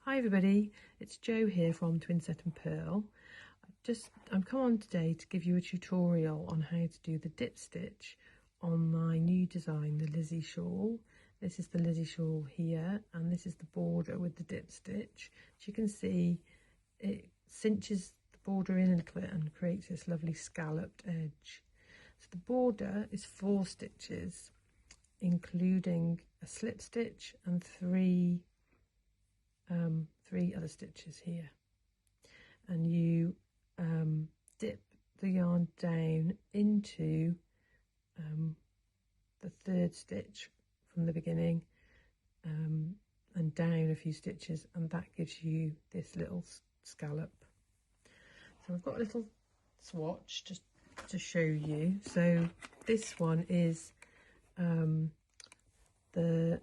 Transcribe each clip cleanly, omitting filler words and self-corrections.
Hi everybody, it's Jo here from Twinset Purl. I've come on today to give you a tutorial on how to do the dip stitch on my new design, the Lizzie shawl. This is the Lizzie shawl here, and this is the border with the dip stitch. As you can see, it cinches the border in a little bit and creates this lovely scalloped edge. So the border is 4 stitches, including a slip stitch and three other stitches here, and you dip the yarn down into the 3rd stitch from the beginning and down a few stitches, and that gives you this little scallop. So I've got a little swatch just to show you. So this one is the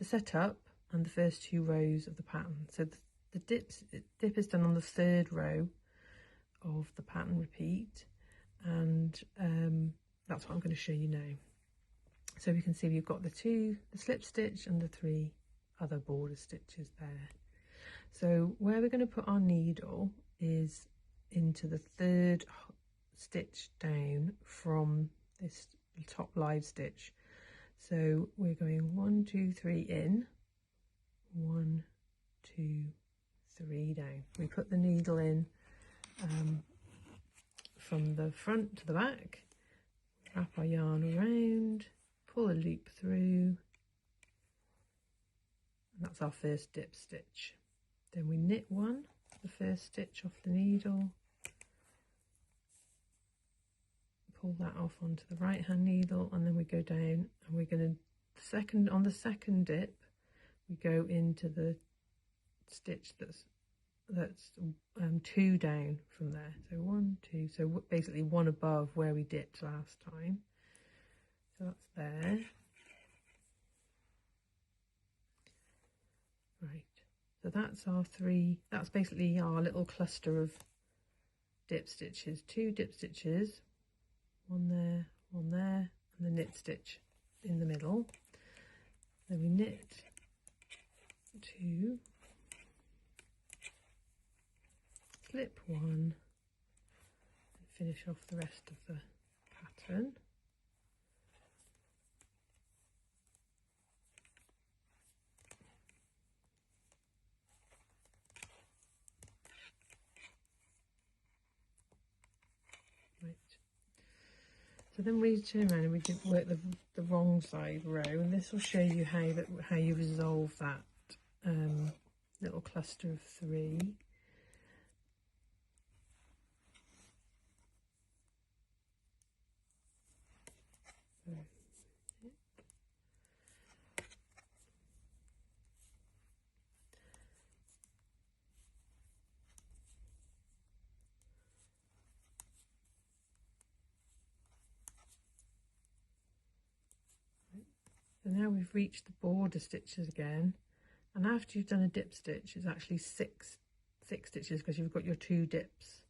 setup and the first 2 rows of the pattern. So the dip is done on the 3rd row of the pattern repeat, and that's what I'm going to show you now. So we can see we've got the slip stitch and the 3 other border stitches there. So where we're going to put our needle is into the 3rd stitch down from this top live stitch. So we're going 1, 2, 3 in, 1, 2, 3 down. We put the needle in from the front to the back, wrap our yarn around, pull a loop through, and that's our first dip stitch. Then we knit one, the first stitch off the needle, pull that off onto the right hand needle, and then we go down, and we're going to on the second dip we go into the stitch that's 2 down from there. So 1, 2, so basically 1 above where we dipped last time. So that's there. Right, so that's our 3, that's basically our little cluster of dip stitches. 2 dip stitches, 1 there, 1 there, and the knit stitch in the middle. Then we knit 2, slip 1, and finish off the rest of the pattern. Right. So then we turn around and we did work the wrong side row, and this will show you how you resolve that little cluster of 3. So now we've reached the border stitches again, and after you've done a dip stitch, it's actually six stitches because you've got your 2 dips.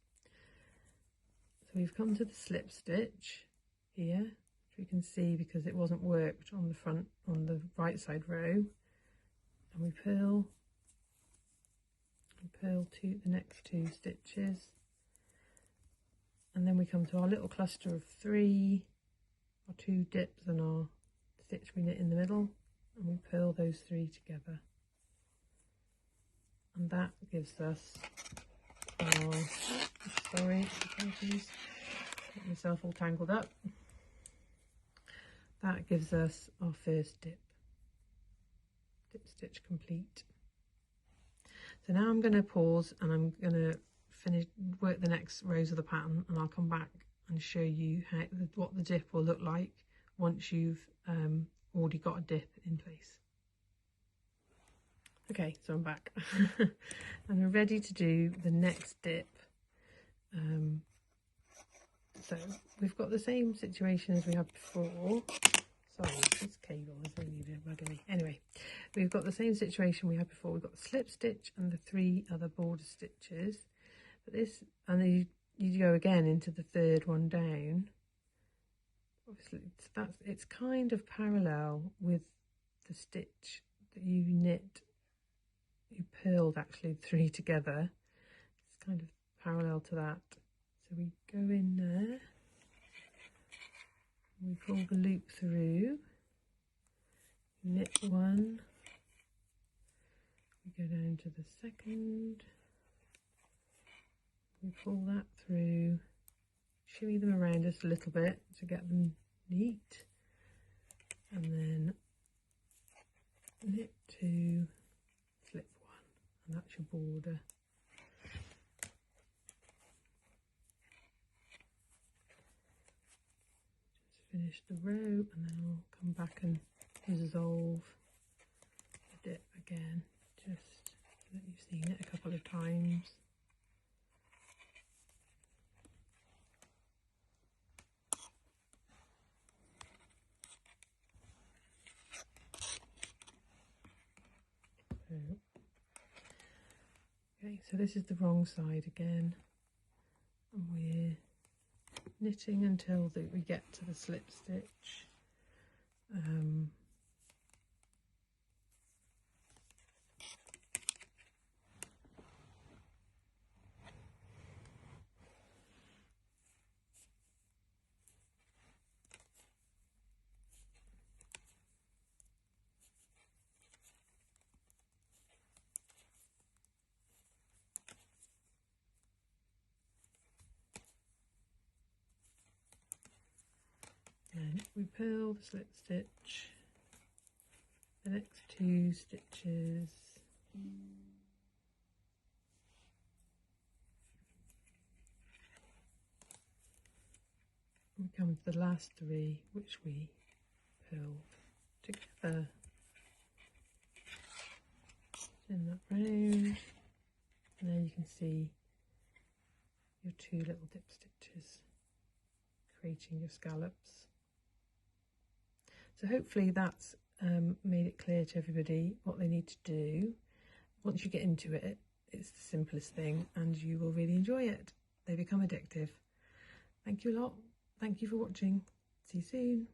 So we've come to the slip stitch here, which we can see because it wasn't worked on the right side row, and we purl the next 2 stitches, and then we come to our little cluster of 3, our 2 dips and our stitch we knit in the middle, and we purl those 3 together, and that gives us our, sorry, apologies, got myself all tangled up. That gives us our first dip stitch complete. So now I'm going to pause and I'm going to work the next rows of the pattern, and I'll come back and show you what the dip will look like once you've already got a dip in place. Okay, so I'm back and we're ready to do the next dip. So we've got the same situation as we had before. Sorry, this cable is really buggery. Anyway, we've got the same situation we had before. We've got the slip stitch and the 3 other border stitches. But this, and then you go again into the 3rd one down. Obviously, it's kind of parallel with the stitch that you knit you purled actually 3 together. It's kind of parallel to that. So we go in there, we pull the loop through, knit 1, we go down to the second, we pull that through, shimmy them around just a little bit to get them neat, and then knit 2, slip 1, and that's your border. Just finish the row, and then I'll come back and resolve the dip again, just so that you've seen it a couple of times. Okay, so this is the wrong side again, and we're knitting until we get to the slip stitch. And we purl the slip stitch, the next 2 stitches, we come to the last 3 which we purled together, spin that round, and there you can see your 2 little dip stitches creating your scallops. So hopefully that's made it clear to everybody what they need to do. Once you get into it, it's the simplest thing and you will really enjoy it. They become addictive. Thank you a lot. Thank you for watching. See you soon.